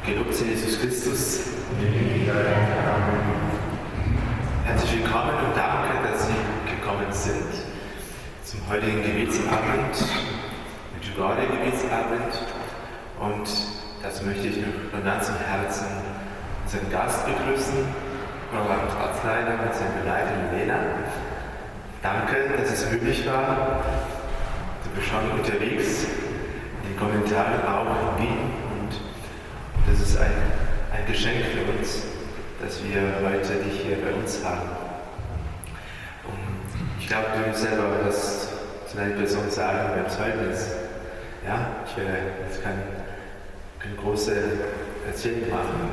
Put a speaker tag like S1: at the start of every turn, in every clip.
S1: Gelobt sei Jesus Christus. Herzlich willkommen und danke, dass Sie gekommen sind zum heutigen Gebetsabend, mit Jugarde-Gebetsabend. Und das möchte ich von ganzem Herzen unseren Gast begrüßen, Roland Tratzleiter mit seiner Begleiterin Lena. Danke, dass es möglich war. Du bist schon unterwegs, in den Kommentaren auch in Wien. Das ist ein Geschenk für uns, dass wir heute dich hier bei uns haben. Und ich glaube, du selber wirst zu deiner Person sagen beim Zeugnis. Ja, ich werde jetzt keine große Erzählung machen,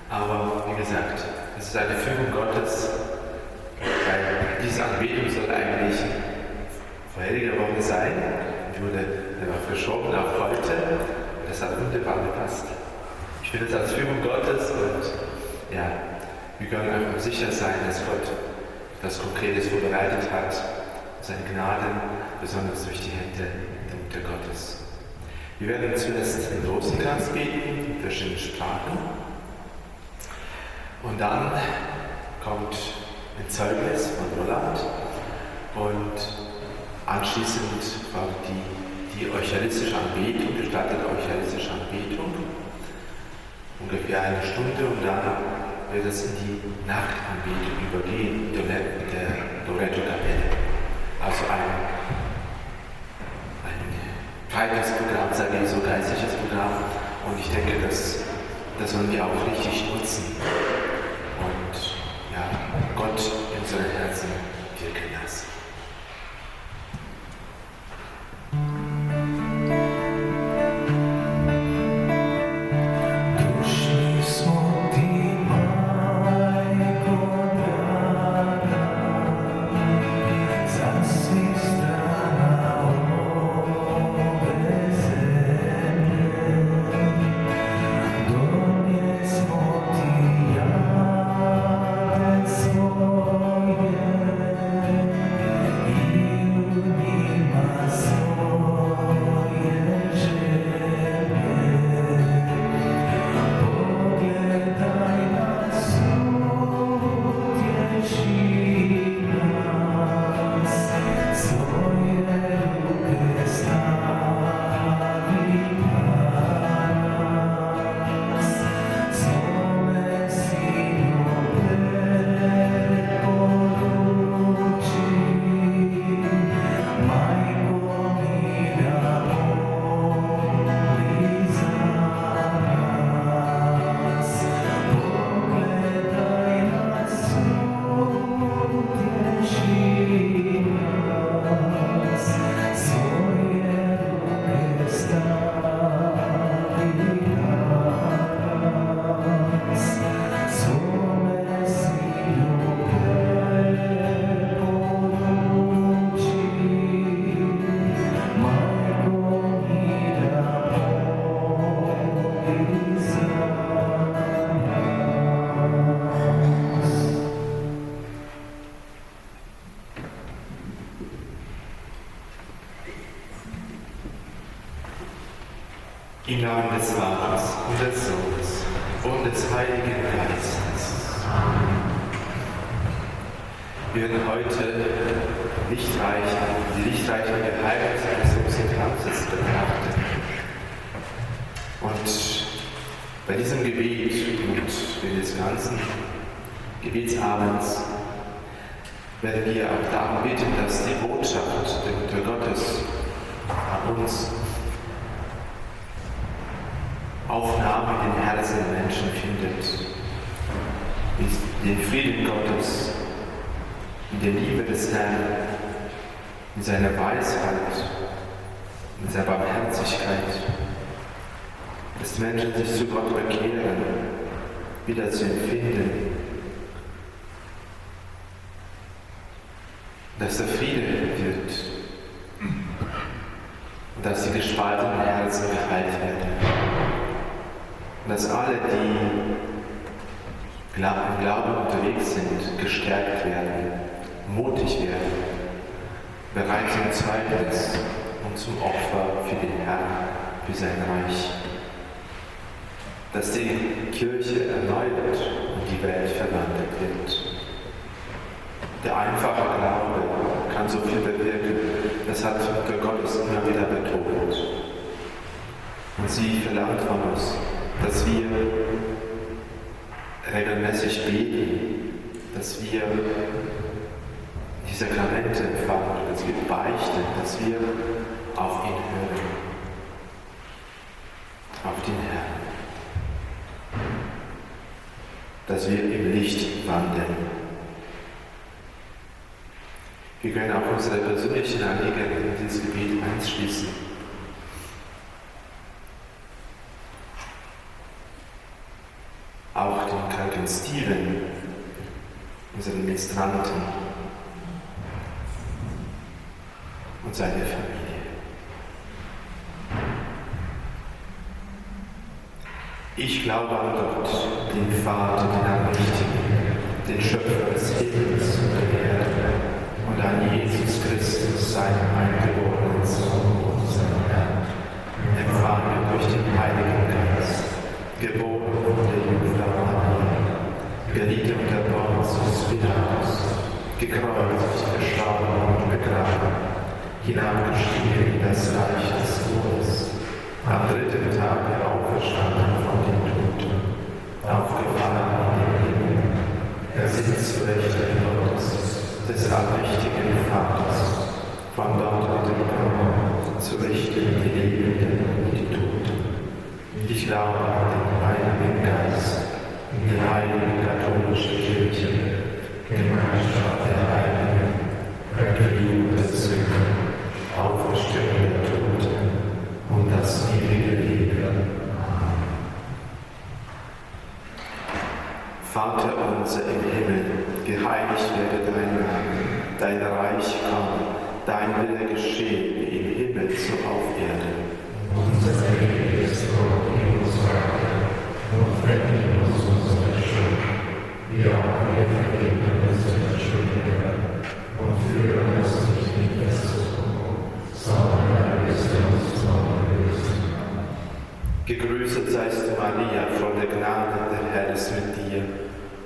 S1: aber wie gesagt, es ist eine Führung Gottes, weil diese Anbetung soll eigentlich vorherige Woche sein, der war verschoben auf heute, und das hat wunderbar gepasst. Ich finde es als Führung Gottes und ja, wir können einfach sicher sein, dass Gott das Konkretes vorbereitet hat, seine Gnaden, besonders durch die Hände der Mutter Gottes. Wir werden zuerst den Rosenkranz beten, in verschiedenen Sprachen. Und dann kommt ein Zeugnis von Roland und anschließend folgt die eucharistische Anbetung, gestaltete eucharistische Anbetung. Ungefähr eine Stunde und dann wird es in die Nachtanbetung übergehen mit der Loretto-Kapelle. Also ein breites Programm, sage ich so, geistliches Programm. Und ich denke, das sollen wir auch richtig nutzen und ja, Gott in unseren Herzen wirken lassen. Im Namen des Vaters und des Sohnes und des Heiligen Geistes. Wir werden heute die lichtreichen Geheimnisse des Rosenkranzes betrachten. Und bei diesem Gebet und des ganzen Gebetsabends werden wir auch darum bitten, dass die Botschaft der Mutter Gottes an uns Aufnahme in den Herzen der Menschen findet, den Frieden Gottes, in der Liebe des Herrn, in seiner Weisheit, in seiner Barmherzigkeit, dass Menschen sich zu Gott bekehren, wieder zu empfinden, dass der Friede wird und dass die gespaltenen Herzen geheilt werden. Und dass alle, die im Glauben unterwegs sind, gestärkt werden, mutig werden, bereit zum Zeugnis und zum Opfer für den Herrn, für sein Reich. dass die Kirche erneuert und die Welt verwandelt wird. Der einfache Glaube kann so viel bewirken. Das hat Mutter Gottes immer wieder betont. Und sie verlangt von uns, dass wir regelmäßig beten, dass wir die Sakramente empfangen, dass wir beichten, dass wir auf ihn hören, auf den Herrn, dass wir im Licht wandeln. Wir können auch unsere persönlichen Anliegen in dieses Gebet einschließen. Auch den kranken Steven, unseren Ministranten und seine Familie. Ich glaube an Gott, den Vater, den Allmächtigen, den Schöpfer des Himmels und der Erde, und an Jesus Christus, seinen eingeborenen Sohn, unseren Herrn, empfangen durch den Heiligen Geist, geboren von der Jungfrau Maria, gelitten unter Pontius Pilatus, gekreuzigt, gestorben und begraben, hinabgestiegen in das Reich des Todes, am dritten Tage auferstanden von den Toten, aufgefahren in den Himmel, er sitzt zu Rechten Gottes, des allmächtigen Vaters, von dort wird er kommen, zu richten die Lebenden und die Toten. Ich glaube an den Heiligen Geist, die heilige katholische Kirche, Gemeinschaft der Heiligen, Vergebung der Sünden, Auferstehung der Toten und das ewige Leben. Amen. Vater unser im Himmel, geheiligt werde dein Name, dein Reich komme, dein Wille geschehe, wie im Himmel so auf Erden.
S2: Unser tägliches Brot gib uns heute, und vergib uns unsere Schuld, wie auch wir vergeben unseren Schuldigern, und führe uns nicht in Versuchung, sondern erlöse uns vom Bösen.
S1: Gegrüßet seist du, Maria, voll der Gnade, der Herr ist mit dir.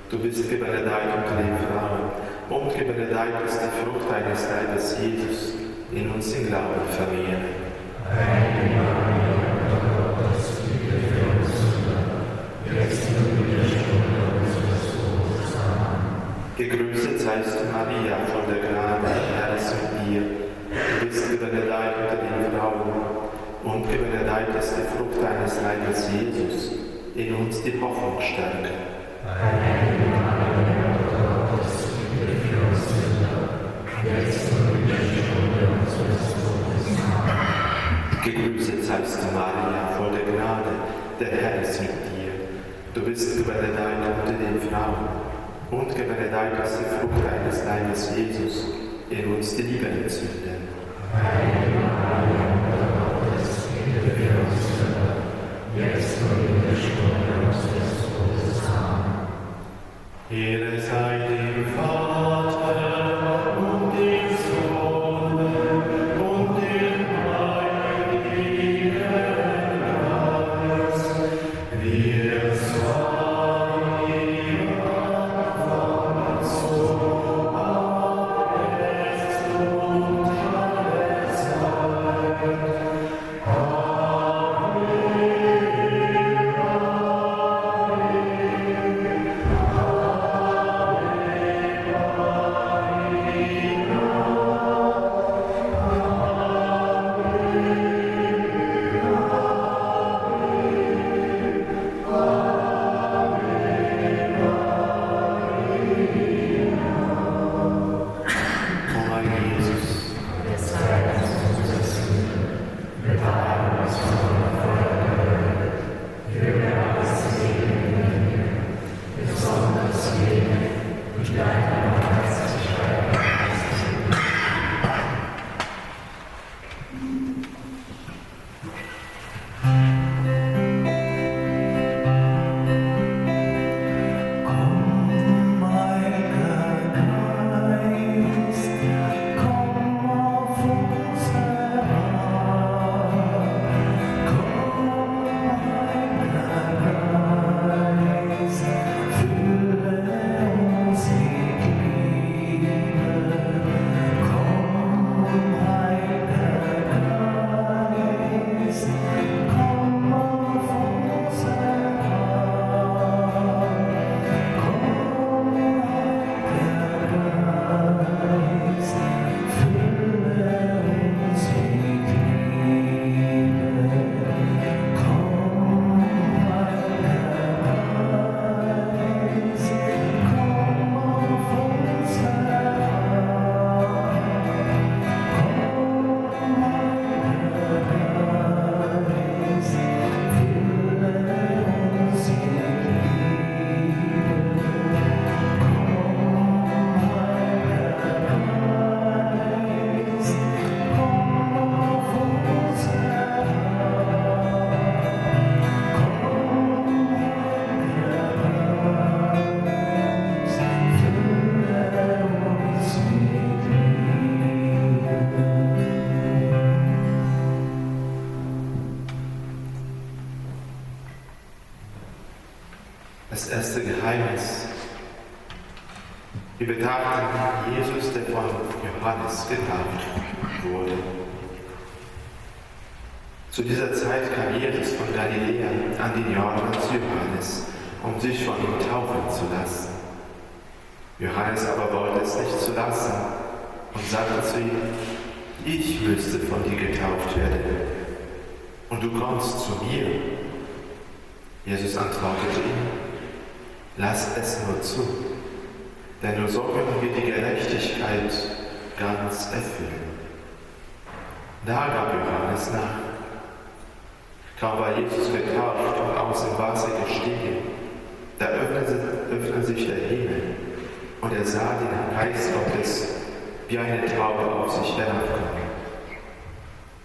S1: Du bist gebenedeit unter den Frauen, und gebenedeit ist die Frucht deines Leibes, Jesus, in uns den Glauben vermehre.
S2: Heilige Maria, Mutter Gottes, bitte für uns Sünder, jetzt und in der Stunde unseres Todes. Amen.
S1: Gegrüßet seist du, Maria, voll der Gnade, der Herr ist mit dir. Du bist gebenedeit unter den Frauen, und gebenedeit ist die Frucht deines Leibes, Jesus, in uns die Hoffnung stärke.
S2: Heilige Maria, Mutter Gottes, bitte für uns Sünder, jetzt und in der Stunde unseres Todes. Amen.
S1: Gegrüßet seist du, Maria, voll der Gnade, der Herr ist mit dir. Du bist gebenedeit unter den Frauen, und gebenedeit ist die Frucht deines Leibes, Jesus, in uns die Liebe entzünden.
S2: Heilige Maria, Mutter Gottes, bitte für uns Sünder, jetzt und in der Stunde unseres Todes. Amen.
S1: Ehre sei dem Vater und dem Sohn und dem Heiligen Geist, wie es war im Anfang, so auch jetzt und alle Zeit. Amen. Das erste Geheimnis. Wir betrachten Jesus, der von Johannes getauft wurde. Zu dieser Zeit kam Jesus von Galiläa an den Jordan zu Johannes, um sich von ihm taufen zu lassen. Johannes aber wollte es nicht zu lassen und sagte zu ihm: Ich müsste von dir getauft werden, und du kommst zu mir. Jesus antwortete ihm: Lass es nur zu, denn nur so können wir die Gerechtigkeit ganz erfüllen. Da gab Johannes nach. Kaum war Jesus getauft und aus dem Wasser gestiegen, da öffnete sich der Himmel, und er sah den Geist Gottes wie eine Taube auf sich herabkommen.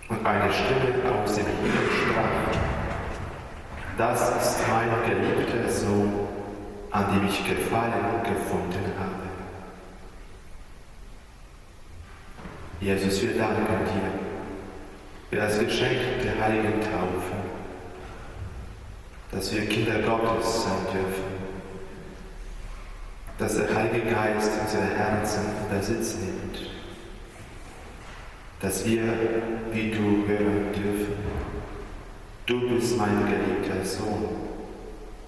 S1: Und eine Stimme aus dem Himmel sprach: Das ist mein geliebter Sohn, an dem ich Gefallen gefunden habe. Jesus, wir danken dir für das Geschenk der heiligen Taufe, dass wir Kinder Gottes sein dürfen, dass der Heilige Geist unsere Herzen in Besitz nimmt, dass wir wie du hören dürfen: Du bist mein geliebter Sohn,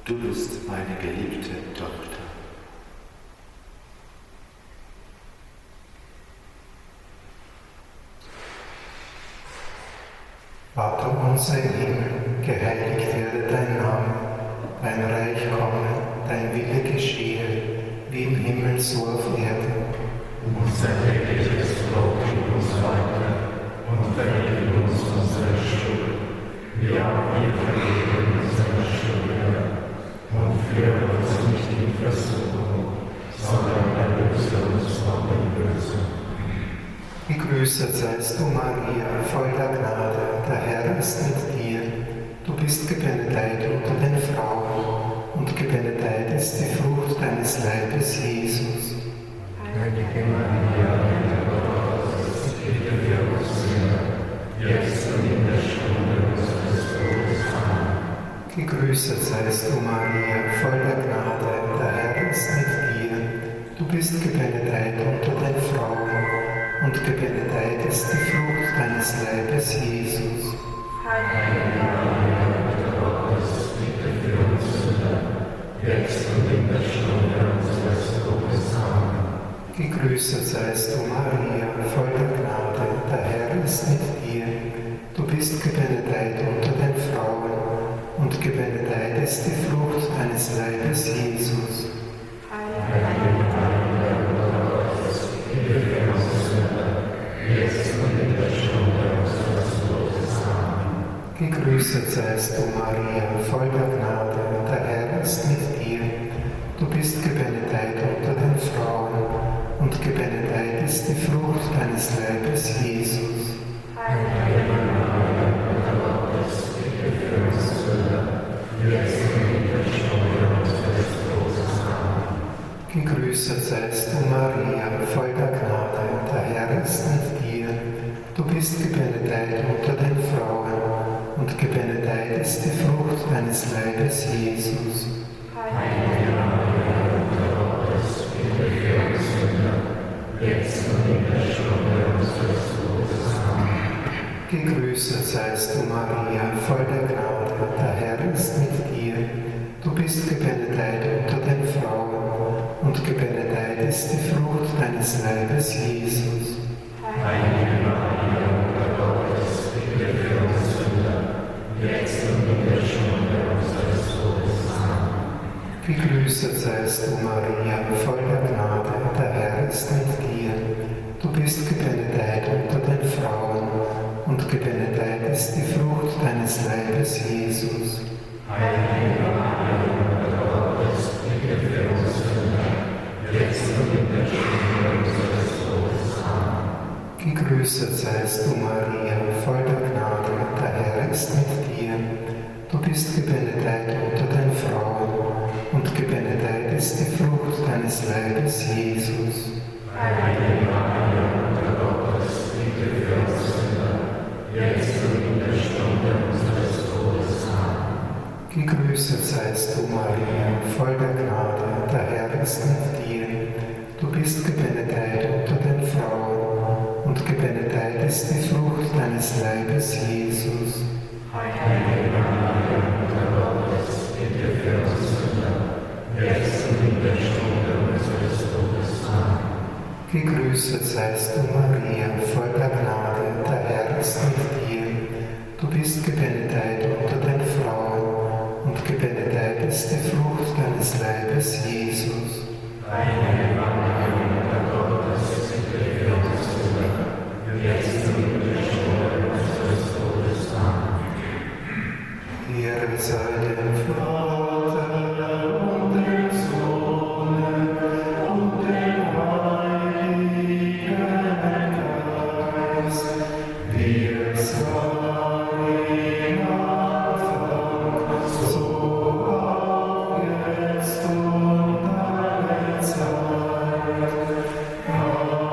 S1: du bist meine geliebte Tochter.
S2: Vater unser im Himmel, geheiligt werde dein Name, dein Reich komme, dein Wille geschehe, wie im Himmel so auf Erden.
S3: Unser tägliches Brot gib uns heute und vergib uns unsere Schuld, wie auch wir vergeben unseren Schuldigern. Und führe uns nicht in Versuchung, sondern erlöse uns von dem Bösen.
S2: Gegrüßet seist du, Maria, voll der Gnade, der Herr ist mit dir. Du bist gebenedeit unter den Frauen, und gebenedeit ist die Frucht deines Leibes, Jesus.
S3: Heilige Maria, Mutter Gottes, bitte für uns Sünder, jetzt und in der Stunde unseres Todes. Amen.
S2: Gegrüßet seist du, Maria, voll der Gnade, der Herr ist mit dir. Du bist gebenedeit unter den Frauen, und gebenedeit ist die Frucht deines Leibes, Jesus.
S3: Heilige Maria, Mutter Gottes, bitte für uns Sünder, jetzt und in der Stunde unseres Todes. Amen.
S2: Gegrüßet seist du, Maria, voll der Gnade, der Herr ist mit dir. Du bist gebenedeit unter den Frauen, und gebenedeit ist die Frucht deines Leibes, Jesus.
S3: Heilige Maria, Mutter Gottes, bitte für uns Sünder, jetzt und in der Stunde unseres Todes. Amen.
S2: Gegrüßet seist du, Maria, voll der Gnade, der Herr ist mit dir. Du bist gebenedeit unter den Frauen, und gebenedeit ist die Frucht deines Leibes, Jesus.
S3: Heilige Maria, Mutter Gottes, bitte für uns Sünder, jetzt und in der Stunde unseres Todes. Amen.
S2: Gegrüßet seist du, Maria, voll der Gnade, der Herr ist mit dir. Du bist gebenedeit unter den Frauen, und gebenedeit ist die Frucht deines Leibes, Jesus.
S3: Heilige Maria, Mutter Gottes, bitte für uns Sünder, jetzt und in der Stunde unseres Todes. Amen.
S2: Gegrüßet seist du, Maria, voll der Gnade, der Herr ist mit dir. Du bist gebenedeit unter den Frauen, und gebenedeit ist die Frucht deines Leibes, Jesus.
S3: Heilige Maria, Mutter Gottes, bitte für uns Sünder, jetzt und in der Stunde unseres Todes. Amen.
S2: Gegrüßet seist du, Maria, voll der Gnade, der Herr ist mit dir. Du bist gebenedeit unter den Frauen, und gebenedeit ist die Frucht deines Leibes, Jesus.
S3: Heilige Maria, Mutter Gottes, bitte für uns Sünder, jetzt und in der Stunde unseres Todes. Amen.
S2: Gegrüßet seist du, Maria, voll der Gnade, der Herr ist mit dir. Du bist gebenedeit unter den Frauen, und gebenedeit ist die Frucht deines Leibes, Jesus.
S3: Heilige Maria, Mutter Gottes, bitte für uns Sünder, jetzt und in der Stunde unseres Todes. Amen.
S4: Gegrüßet seist du, Maria, voll der Gnade, der Herr ist mit dir. Du bist gebenedeit unter den Frauen, und gebenedeit ist die Frucht deines Leibes, Jesus.
S2: Heilige Maria, Mutter Gottes, bitte für uns Sünder, jetzt und in der Stunde unseres Todes. Amen.
S4: Gegrüßet seist du, Maria, voll der Gnade, der Herr ist mit dir. Du bist gebenedeit unter den Frauen, und gebenedeit ist die Frucht deines Leibes, Jesus.
S2: Heilige Maria, Mutter Gottes, bitte für uns Sünder, jetzt und in der Stunde unseres Todes. Amen.
S4: Ehre sei dem Vater und dem Sohn und dem Heiligen Geist, wie es war im Anfang, so auch jetzt und alle Zeit. Ave,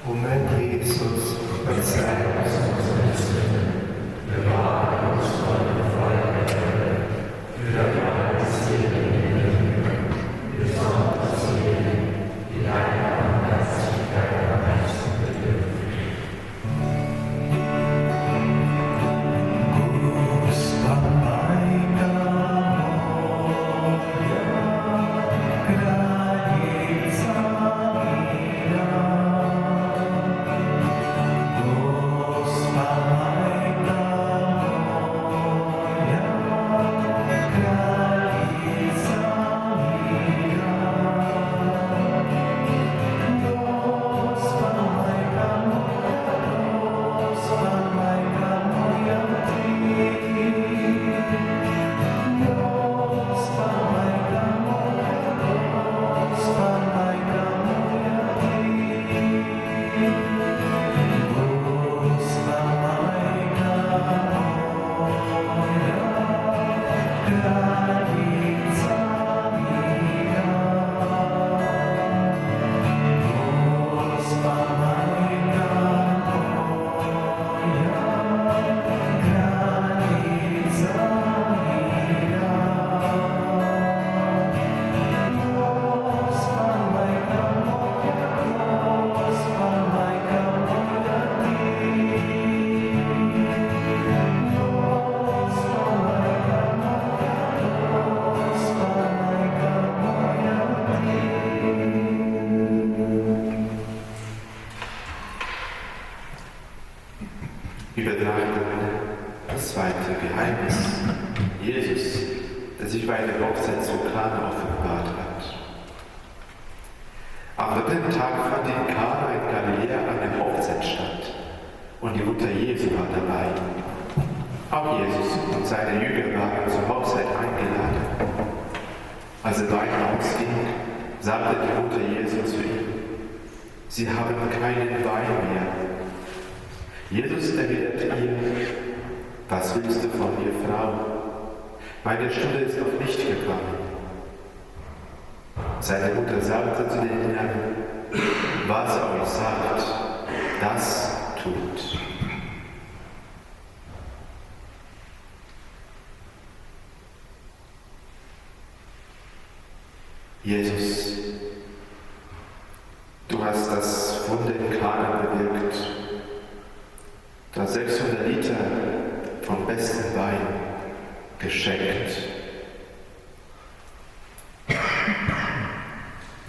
S4: O mein Jesus, verzeih uns unsere Sünden, bewahre uns vor dem Feuer der Hölle, führe alle Seelen in den Himmel, besonders jene, die deiner Barmherzigkeit am meisten bedürfen.
S1: Das zweite Geheimnis, Jesus, der sich bei der Hochzeit zu Kana offenbart hat. Am dritten Tag fand in Kana in Galiläa eine Hochzeit statt und die Mutter Jesu war dabei. Auch Jesus und seine Jünger waren zur Hochzeit eingeladen. Als der Wein ausging, sagte die Mutter Jesu zu ihm: Sie haben keinen Wein mehr. Jesus erwiderte ihr: Was willst du von mir, Frau? Meine Stunde ist noch nicht gekommen. Seine Mutter sagte zu den Jüngern: Was er euch sagt, das tut. Jesus, du hast das Wunder in Kana bewirkt. Du hast 600 Liter vom besten Wein geschenkt.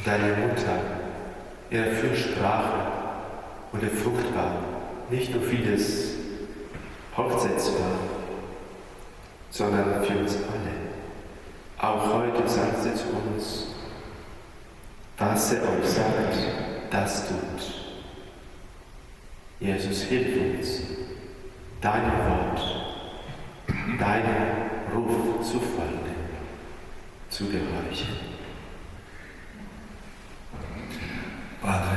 S1: Deine Mutter, ihre Fürsprache und der Frucht war nicht nur für das Hochzeitspaar, sondern für uns alle. Auch heute sagt sie zu uns: Was er euch sagt, das tut. Jesus, hilf uns, deinem Wort, deinem Ruf zu folgen, zu gehorchen.
S3: Padre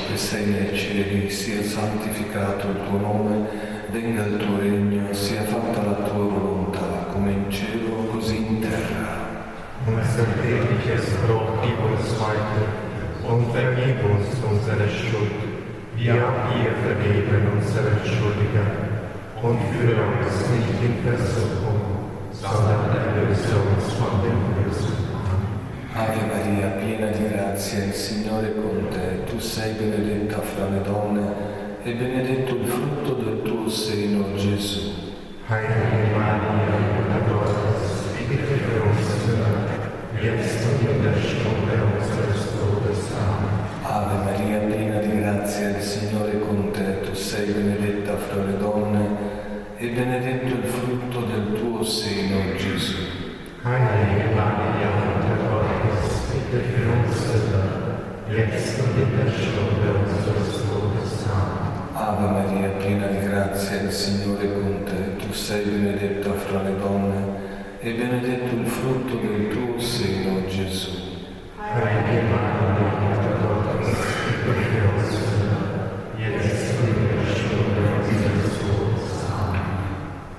S4: che sei nei cieli, sia santificato il tuo nome, venga il tuo regno, sia fatta la tua volontà, come in cielo, così in terra.
S3: Unser tägliches Brot gib uns heute und vergib uns unsere Schuld, wie auch wir vergeben unseren Schuldigern. Und führe uns nicht in Versuchung, sondern erlöse uns von dem Bösen.
S4: Ave Maria, piena di grazia, il Signore è con te. Tu sei benedetta fra le donne e benedetto il frutto del tuo seno, Gesù.
S3: Heilige Maria, Mutter Gottes, bitte für uns Sünder, jetzt und in der Stunde unseres Todes. Amen.
S4: Ave Maria, piena di grazia, il Signore è con te. Tu sei benedetta fra le donne e benedetto il frutto del tuo seno, Gesù.
S3: Heilige Maria, Mutter Gottes, bitte für uns Sünder, jetzt und in der Stunde unseres Todes. Amen.
S4: Ave Maria, piena di grazia, il Signore è con te. Tu sei benedetta fra le donne e benedetto il frutto del tuo seno, Gesù.
S3: Heilige Maria, Mutter Gottes, bitte für uns Sünder, jetzt und in der Stunde unseres Todes. Amen.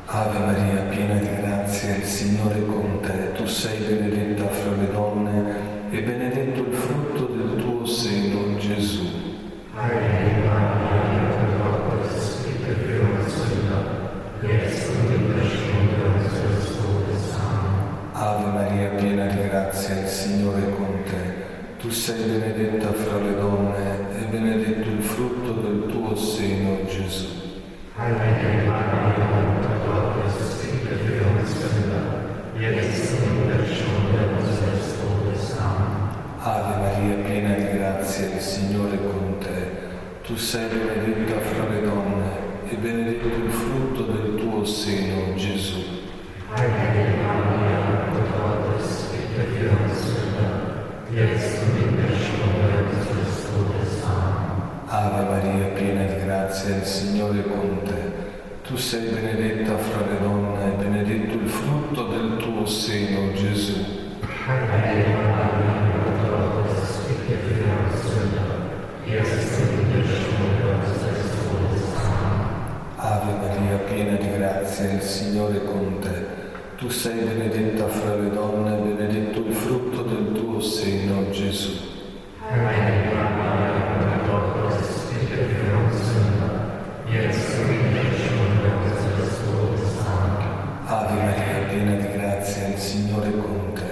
S4: Ave Maria, piena di grazia, il Signore è con te. Tu sei benedetta fra le donne e benedetto il frutto del tuo seno, Gesù.
S3: Heilige Maria, Mutter Gottes, bitte für uns Sünder, jetzt und in der Stunde unseres Todes. Amen.
S4: Ave Maria, piena di grazia, il Signore è con te. Tu sei benedetta fra le donne e benedetto il frutto del tuo seno, Gesù.
S3: Heilige Maria, Mutter Gottes, bitte für uns Sünder, jetzt und in der Stunde unseres Todes. Amen.
S4: Ave Maria, piena di grazia, il Signore è con te. Tu sei benedetta fra le donne e benedetto il frutto del tuo seno, Gesù.
S3: Heilige Maria, Mutter Gottes, bitte für uns Sünder, jetzt und in der Stunde unseres Todes. Amen.
S4: Ave Maria, piena di grazia, il Signore è con te. Tu sei benedetta fra le donne e benedetto il frutto del tuo seno, Gesù.
S3: Heilige Maria, Mutter Gottes, bitte für uns Sünder, jetzt und in der Stunde unseres Todes. Amen.
S4: Ave Maria, piena di grazia, il Signore è con te. Tu sei benedetta fra le donne e benedetto il frutto del tuo seno, Gesù.
S3: Heilige Maria, Mutter Gottes, bitte für uns Sünder, jetzt und in der Stunde unseres Todes. Amen.
S4: Ave Maria, piena di grazia, il Signore è con te.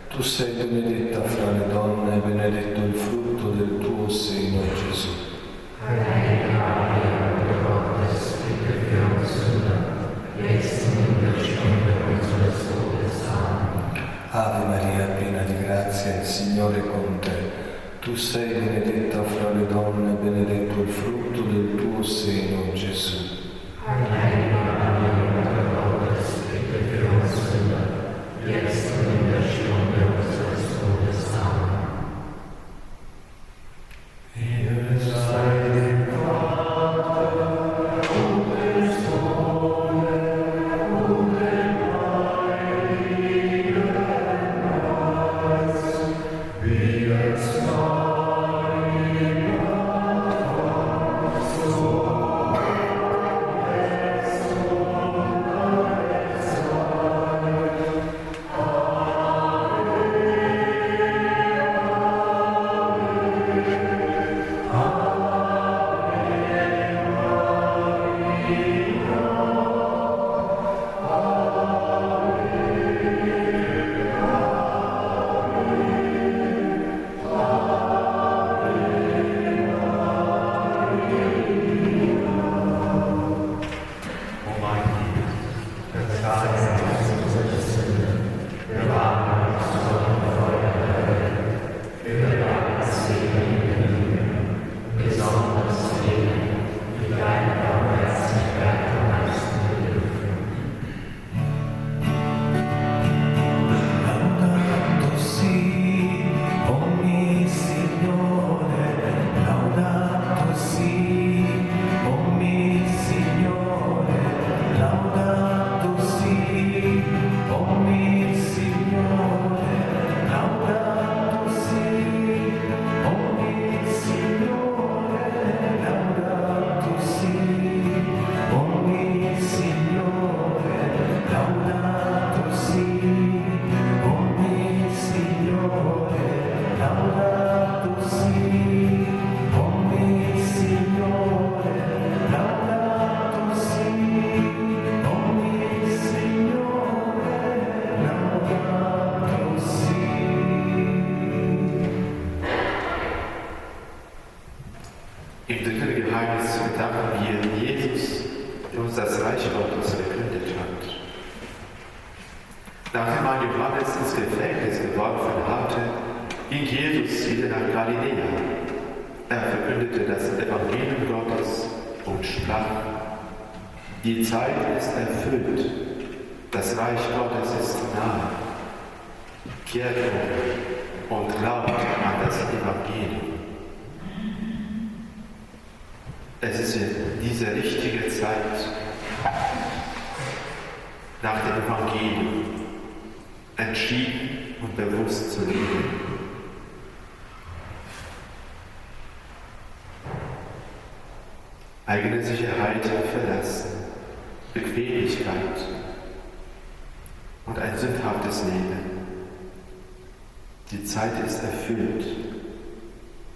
S4: Tu sei benedetta fra le donne e benedetto il frutto del tuo seno, Gesù.
S3: Heilige Maria, Mutter Gottes, bitte für uns Sünder, jetzt und in der Stunde unseres Todes. Amen.
S4: Ave Maria, piena di grazia, il Signore è con te. Tu sei benedetta fra le donne e benedetto il frutto del tuo seno, Gesù.
S3: Heilige Maria, Mutter Gottes, bitte für uns Sünder, jetzt und in der Stunde unseres Todes. Amen. Ehre sei dem Vater und dem Sohn und dem Heiligen Geist, wie es war im Anfang, so jetzt und
S1: Im dritten Geheimnis bedanken wir Jesus, der uns das Reich Gottes verkündet hat. Nachdem ein Johannes ins Gefängnis geworfen hatte, ging Jesus wieder nach Galiläa. Er verkündete das Evangelium Gottes und sprach: Die Zeit ist erfüllt, das Reich Gottes ist nahe. Kehrt um und glaubt an das Evangelium. Es ist in dieser richtigen Zeit, nach dem Evangelium, entschieden und bewusst zu leben. Eigene Sicherheit verlassen, Bequemlichkeit und ein sündhaftes Leben. Die Zeit ist erfüllt,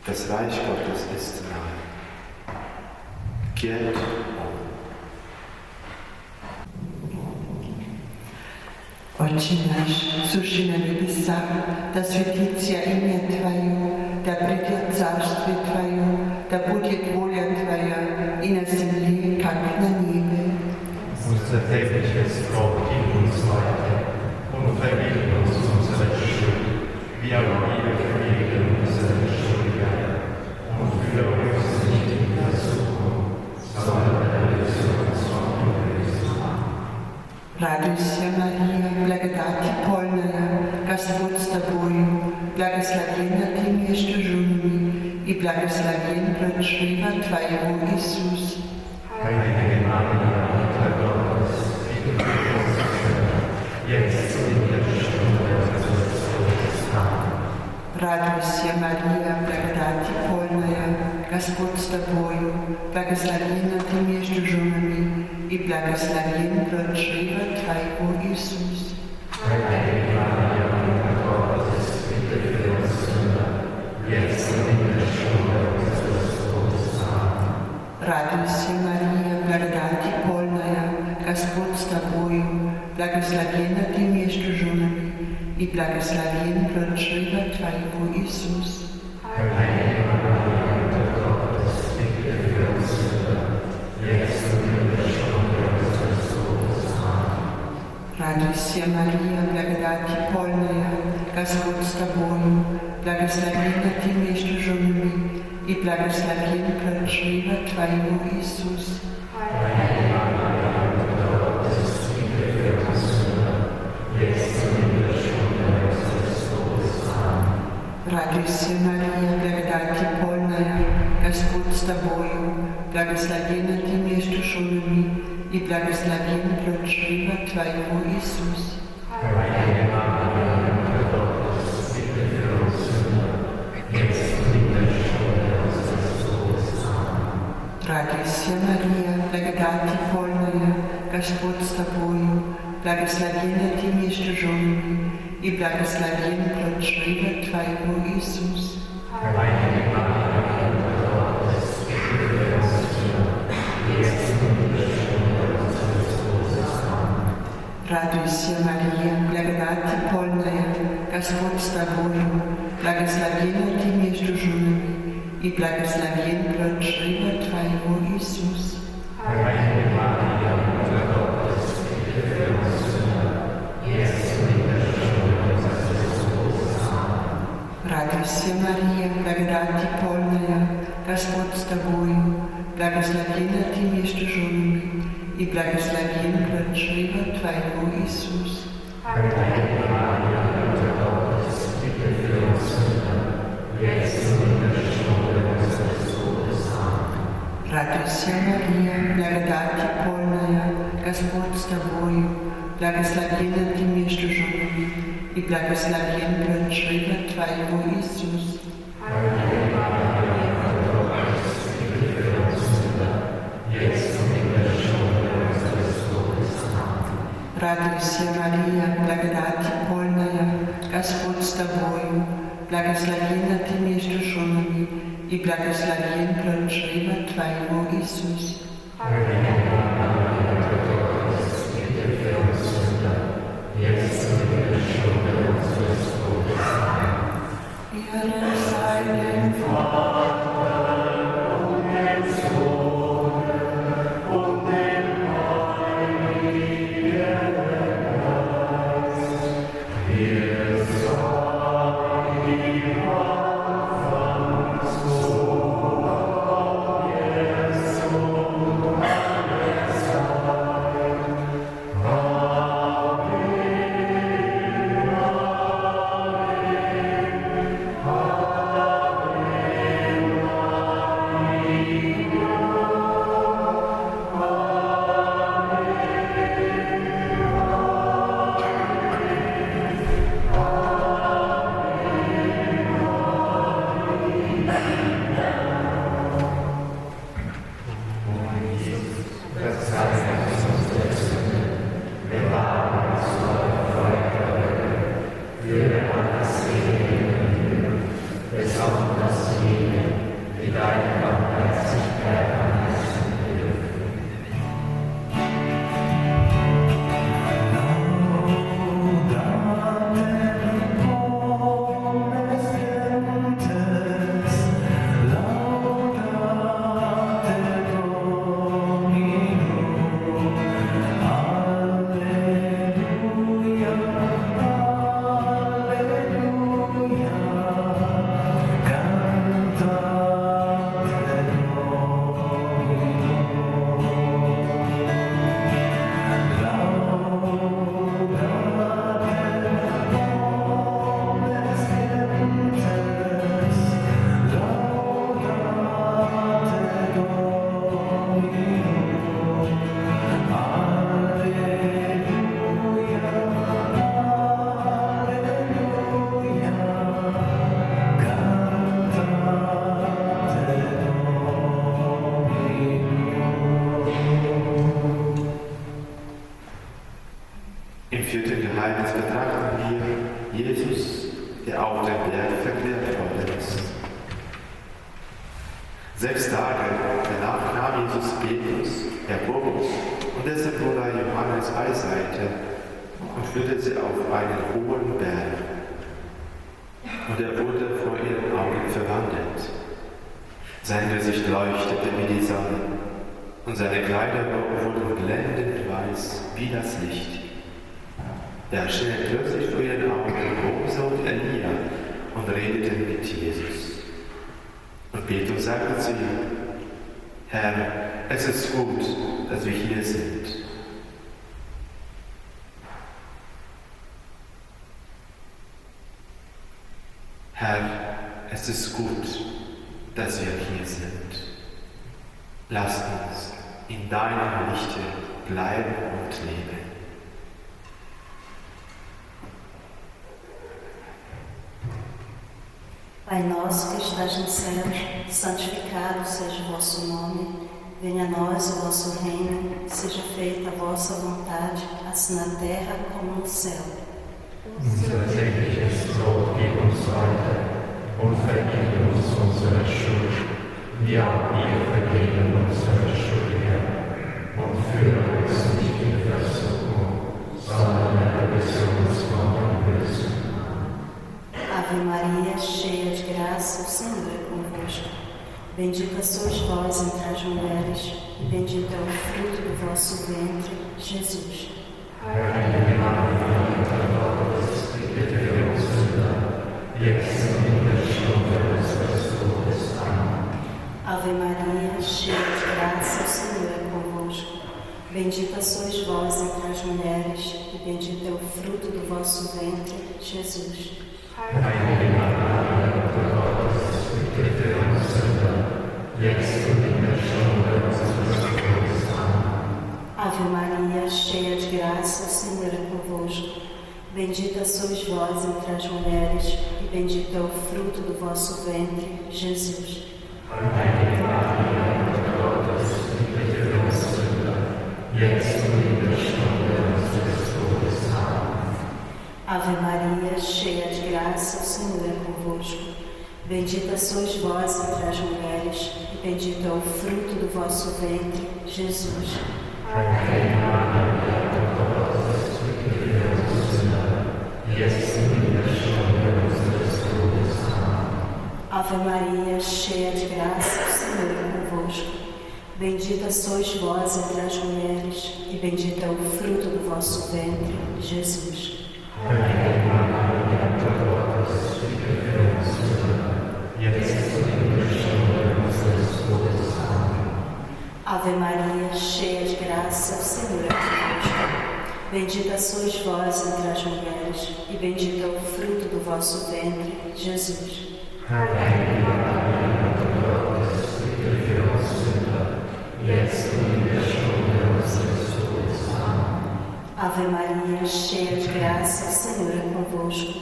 S1: das Reich Gottes ist nahe. Kehrt um.
S5: Отче наш, сущий на небесах, да светится имя Твое, да придет Царствие Твое, да будет воля Твоя и на земле, как на небе.
S3: Unser tägliches Brot gib uns heute und vergib uns unsere Schuld, wie auch wir vergeben unseren Schuldigern. Und führe uns nicht in Versuchung, sondern erlöse uns vom Bösen.
S5: Радуйся, Мария, благодати полная, Господь с Тобою, благословенна Ты между женами, и благословен плод чрева Твоего, Иисус.
S3: Heilige Maria, Mutter Gottes, bitte für uns Sünder, jetzt und in der Stunde unseres Todes. Amen.
S5: Радуйся, Мария, благодати полная, Господь с Тобою, благословенна Ты между женами, и благословен плод чрева Твоего, Иисус.
S3: Heilige Maria, Mutter Gottes, bitte für uns Sünder, jetzt und in der Stunde unseres Todes. Amen.
S5: Радуйся, Мария, благодати полная, Господь с Тобою, благословенна Ты между женами, и благословен плод чрева Твоего, Иисус.
S3: Heilige Maria, Mutter Gottes, bitte für uns Sünder, jetzt und in der Stunde unseres Todes. Amen.
S5: Радуйся, Мария, благодати полная, Господь с Тобою, благословенна Ты между женами, и благословен плод чрева Твоего, Иисус.
S3: Heilige Maria, Mutter Gottes, bitte für uns Sünder, jetzt und in der Stunde unseres Todes. Amen.
S5: Радуйся, Мария, благодати полная, Господь с Тобою, благословенна Ты между женами, и благословен плод чрева Твоего, Иисус.
S3: Heilige Maria, Mutter Gottes, bitte für uns Sünder, jetzt und in der Stunde unseres Todes. Amen.
S5: Радуйся, Мария, благодати полная, Господь с Тобою, благословенна Ты между женами, и благословен плод чрева Твоего, Иисус.
S3: Heilige Maria, Mutter Gottes, bitte für uns Sünder, jetzt und in der Stunde unseres Todes. Amen.
S5: Радуйся, Мария, благодати полная, Господь с Тобою, благословенна Ты между женами, и благословен плод чрева Твоего, Иисус.
S3: Heilige Maria, Mutter Gottes, bitte für uns Sünder, jetzt und in der Stunde unseres Todes. Amen.
S5: Радуйся, Мария, благодати полная, Господь с Тобою, благословенна Ты между женами, и благословен плод чрева Твоего, Иисус.
S3: Heilige Maria, Mutter Gottes, bitte für uns Sünder, jetzt und in der Stunde unseres Todes. Amen.
S5: Радуйся, Мария, благодати полная, Господь с Тобою, благословенна Ты между женами, и благословен плод чрева Твоего, Иисус.
S3: Heilige Maria, Mutter Gottes, bitte für uns Sünder, jetzt und in der Stunde unseres Todes. Amen.
S5: Радуйся, Мария, благодати полная, Господь с Тобою, благословенна Ты между женами, и благословен плод чрева Твоего, Иисус.
S3: Heilige Maria, Mutter Gottes, bitte für uns Sünder, jetzt und in der Stunde unseres Todes. Amen.
S5: Ehre sei dem Vater und dem
S1: danach nahm Jesus Petrus, Jakobus und dessen Bruder Johannes beiseite und führte sie auf einen hohen Berg. Und er wurde vor ihren Augen verwandelt. Sein Gesicht leuchtete wie die Sonne, und seine Kleider wurden blendend weiß wie das Licht. Da erschien plötzlich vor ihren Augen Mose und Elia und redeten mit Jesus. Und Petrus sagte zu ihm: Herr, es ist gut, dass wir hier sind. Herr, es ist gut, dass wir hier sind. Lass uns in deinem Lichte bleiben und leben.
S6: Pai nosso que estás nos céus, santificado seja o vosso nome. Venha a nós o vosso reino, seja feita a vossa vontade, assim na terra como no céu.
S2: Unser tägliches Brot gib uns heute und vergib uns unsere Schuld, wie auch wir vergeben unsere Schuldigen. Und führe uns nicht in Versuchung, sondern erlöse uns von dem Bösen.
S6: Ave Maria, cheia de graça, o Senhor é convosco. Bendita sois vós entre as mulheres, e bendito é o fruto do vosso ventre, Jesus.
S2: Heilige Maria, Mutter Gottes, bitte für uns Sünder, jetzt und in der Stunde unseres Todes. Amen.
S6: Ave Maria, cheia de graça, o Senhor é convosco. Bendita sois vós entre as mulheres, e bendito é o fruto do vosso ventre, Jesus.
S2: Heilige Maria, Mutter Gottes, bitte für uns Sünder, jetzt und in der Stunde unseres Todes. Amen.
S6: Ave Maria, cheia de graça, o Senhor é convosco. Bendita sois vós entre as mulheres, e bendito é o fruto do vosso ventre, Jesus.
S2: Heilige Maria, Mutter Gottes, bitte für uns Sünder, jetzt und in der Stunde unseres Todes. Amen.
S6: Ave Maria, cheia de graça, o Senhor é convosco. Bendita sois vós entre as mulheres, e bendito é o fruto do vosso ventre, Jesus.
S2: Heilige Maria, Mutter Gottes, bitte für uns Sünder, jetzt und in der Stunde unseres Todes. Amen.
S6: Ave Maria, cheia de graça, o Senhor é convosco. Bendita sois vós entre as mulheres, e bendito é o fruto do vosso ventre, Jesus.
S2: Heilige Maria, Mutter Gottes, bitte für uns Sünder, jetzt und in der Stunde unseres Todes. Amen.
S6: Ave Maria, cheia de graça, o Senhor é convosco. Bendita sois vós entre as mulheres, e bendito é o fruto do vosso ventre, Jesus.
S2: Heilige Maria, Mutter Gottes, bitte für uns Sünder, jetzt und in der Stunde unseres Todes. Amen.
S6: Ave Maria, cheia de graça, o Senhor é convosco.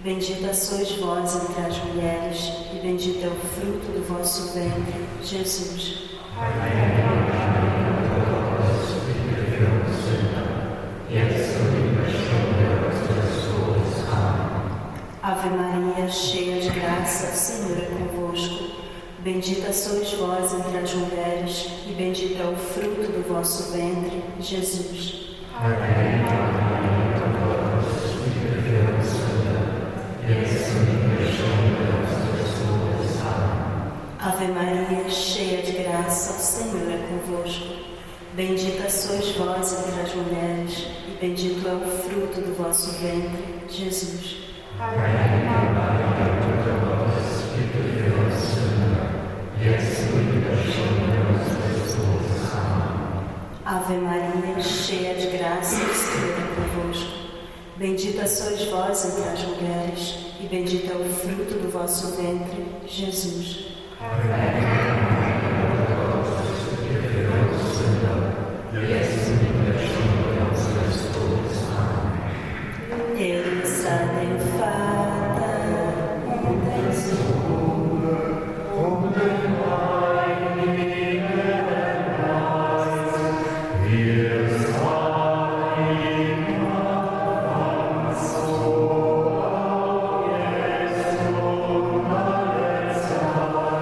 S6: Bendita sois vós entre as mulheres, e bendito é o fruto do vosso ventre, Jesus.
S2: Heilige Maria, Mutter Gottes, bitte für uns Sünder, jetzt und in der Stunde unseres Todes. Amen.
S6: Ave Maria, cheia de graça, o Senhor é convosco. Bendita sois vós entre as mulheres, e bendito é o fruto do vosso ventre, Jesus.
S2: Heilige Maria, Mutter Gottes, bitte für uns Sünder, jetzt und in der Stunde unseres Todes. Amen.
S6: Ave Maria, cheia de graça, o Senhor é convosco. Bendita sois vós entre as mulheres, e bendito é o fruto do vosso ventre, Jesus.
S2: Heilige Maria, Mutter Gottes, bitte für uns Sünder, jetzt und in der Stunde unseres Todes. Amen.
S6: Ave Maria, cheia de graça, o Senhor é convosco. Bendita sois vós entre as mulheres, e bendito é o fruto do vosso ventre, Jesus.
S2: Heilige Maria, Mutter Gottes, bitte für uns Sünder, jetzt und in der Stunde unseres Todes. Amen.
S6: Teresa den Vater und den Sohn
S2: Und den Heiligen Geist, wir sagen ihm Anfang so, auch jetzt und alle Zeit,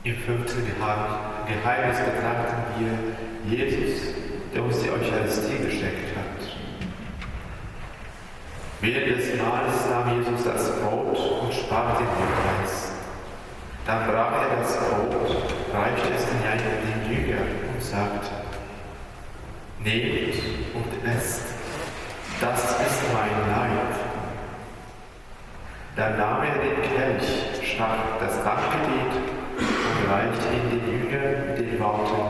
S1: Im 15. Geheimnis betrachten wir Jesus, der uns die Eucharistie geschenkt hat. Während des Mahls nahm Jesus das Brot und sprach den Lobpreis. Dann brach er das Brot, reichte es den Jüngern und sagte: Nehmt und esst, das ist mein Leib. Dann nahm er den Kelch, sprach das Dankgebet und reichte ihn den Jüngern mit den Worten: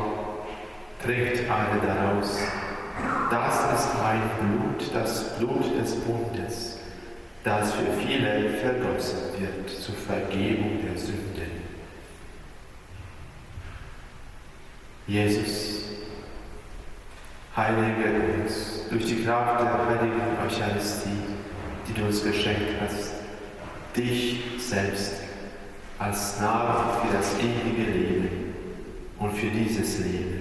S1: Trinkt alle daraus. Das ist mein Blut, das Blut des Bundes, das für viele vergossen wird zur Vergebung der Sünden. Jesus, heilige uns durch die Kraft der heiligen Eucharistie, die du uns geschenkt hast, dich selbst als Nahrung für das ewige Leben und für dieses Leben.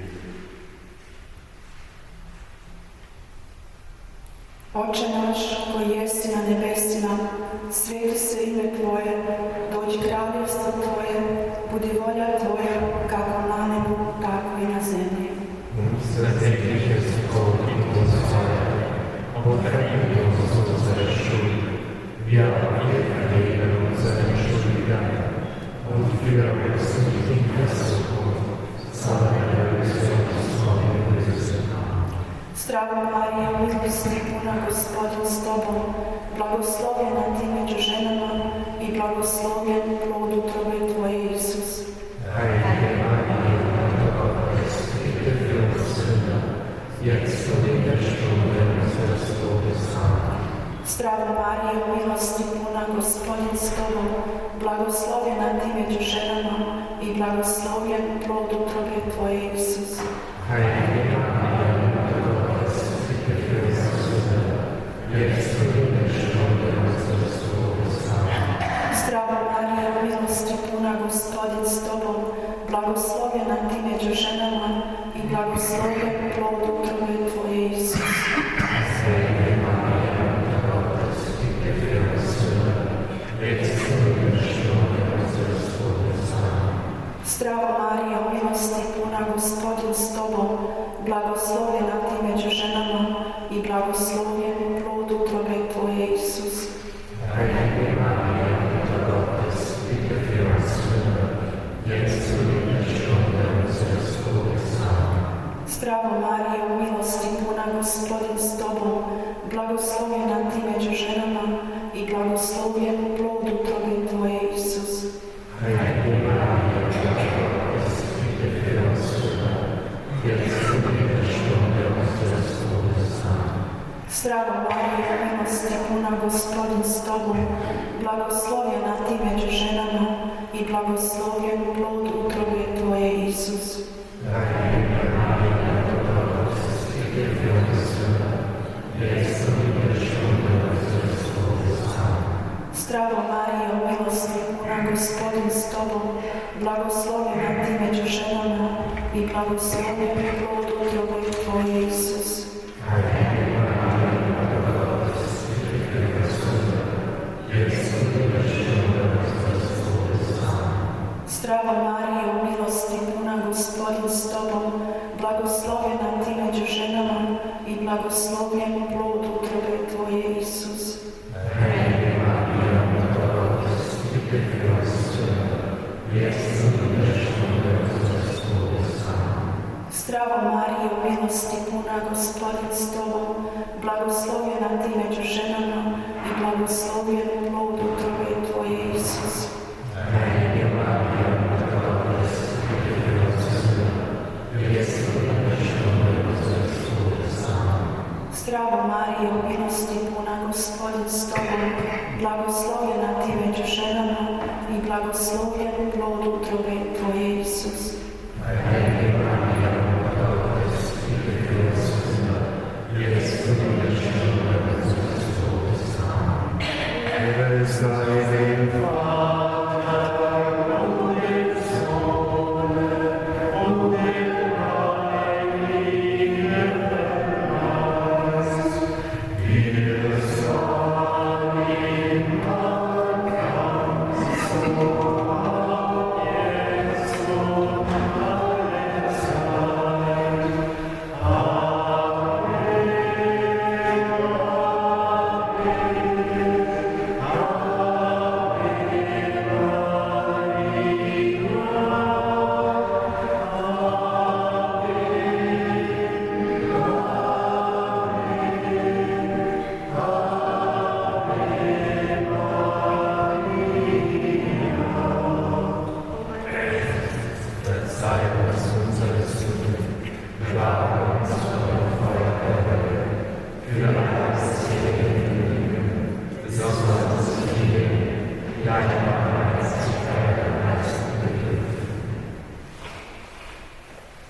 S7: Oče naš koji jesi na nebesima, sveti se ime Tvoje, dođi kraljevstvo Tvoje, budi volja Tvoja, kako na nebu, tako i na zemlji.
S2: Unser tägliches Brot gib uns heute, und vergib uns unsere Schuld, wie auch wir vergeben unseren Schuldigern, und führe uns nicht in Versuchung, sondern erlöse uns von dem Bösen.
S7: Zdravo Marija, milosrdna puna, Gospodin s Tobom, blagoslovljena Ti među ženama i blagoslovljen plod utrobe Tvoje, Isus.
S2: Heilige Maria, Mutter Gottes, bitte für uns Sünder, jetzt und in der Stunde unseres Todes. Amen.
S7: Zdravo Marija, milosti puna, Gospodin s Tobom, blagoslovljena Ti među ženama i blagoslovljen plod utrobe Tvoje, Isus.
S2: Heilige Maria, Mutter Gottes, bitte für uns Sünder, jetzt und in der Stunde unseres Todes. Amen.
S7: Zdravo Marija, milosti puna, Gospodin s Tobom, blagoslovljena Ti među ženama i blagoslovljen plod utrobe Tvoje, Isus.
S2: Heilige Maria, Mutter Gottes, bitte für uns Sünder, jetzt und in der Stunde unseres Todes. Amen.
S7: Zdravo Marija, milosti puna, Gospodin s Tobom, blagoslovljena Ti među ženama i blagoslovljen plod utrobe Tvoje, Isus.
S2: Heilige Maria, Mutter Gottes, bitte für uns Sünder, jetzt und in der Stunde unseres Todes. Amen.
S7: Zdravo Marija, milosti puna, Gospodin s Tobom, blagoslovljena Ti među ženama i blagoslovljen plod utrobe Tvoje, Isus.
S2: Heilige Maria, Mutter Gottes, bitte für uns Sünder, jetzt und in der Stunde unseres Todes. Amen.
S7: Zdravo Marija, milosti puna, Gospodin s Tobom, blagoslovljena Ti među ženama i blagoslovljen plod utrobe Tvoje, Isus.
S2: Heilige Maria, Mutter Gottes, bitte für uns Sünder, jetzt und in der Stunde unseres Todes. Amen.
S7: Zdravo Marijo, milosti puna, Gospodin s Tobom, blagoslovljena Ti među ženama i blagoslovljen plod utrobe Tvoje, Isus.
S2: Heilige Maria, Mutter Gottes, bitte für uns Sünder, jetzt und in der Stunde unseres Todes. Amen.
S7: Zdravo Marijo, milosti puna, Gospodin s Tobom, blagoslovljena Ti među ženama i blagoslovljen plod utrobe Tvoje, Isus.
S2: Heilige Maria, Mutter Gottes, bitte für uns Sünder, jetzt und in der Stunde unseres Todes. Amen.
S7: Zdravo Marijo, milosti puna, Gospodin s Tobom, blagoslovljena Ti među ženama i blagoslovljen plod utrobe Tvoje, Isus.
S2: Heilige Maria, Mutter Gottes, bitte für uns Sünder, jetzt und in der Stunde unseres Todes. Amen.
S7: Zdravo Marijo, milosti puna, Gospodin s Tobom, blagoslovljena blagoslовljena ti među ženama i blagoslovljen plod utrobe tvoje, Isus.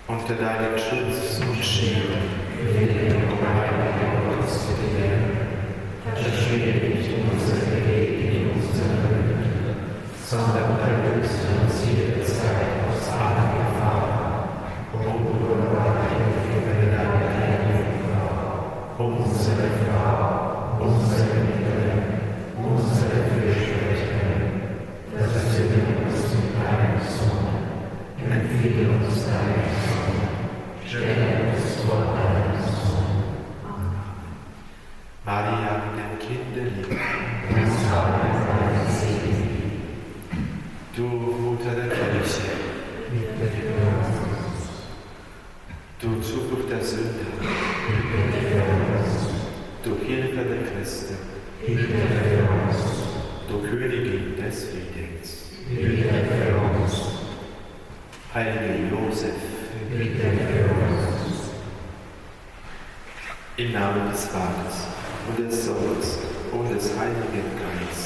S1: Unter deinen Schutz und Schirm will Gottes zu dir, verschwinde nicht unsere Wege in unsere Wünsche, sondern erlöse uns jederzeit aus aller Gefahr. O Urheber deiner heiligen Frau, unsere Frau, unsere Mittel, unsere Fürsprecherin, versöhne uns mit deinem Sohn, empfehle uns deinen Sohn, stelle uns vor deinen Sohn. Maria, dem Kinde lieb, uns habe deinen Segen. Du Mutter der Kirche, du Zuflucht der Sünder, du Hilfe der Christen, du Königin des Friedens, Heiliger Josef, im Namen des Vaters und des Sohnes und des Heiligen Geistes.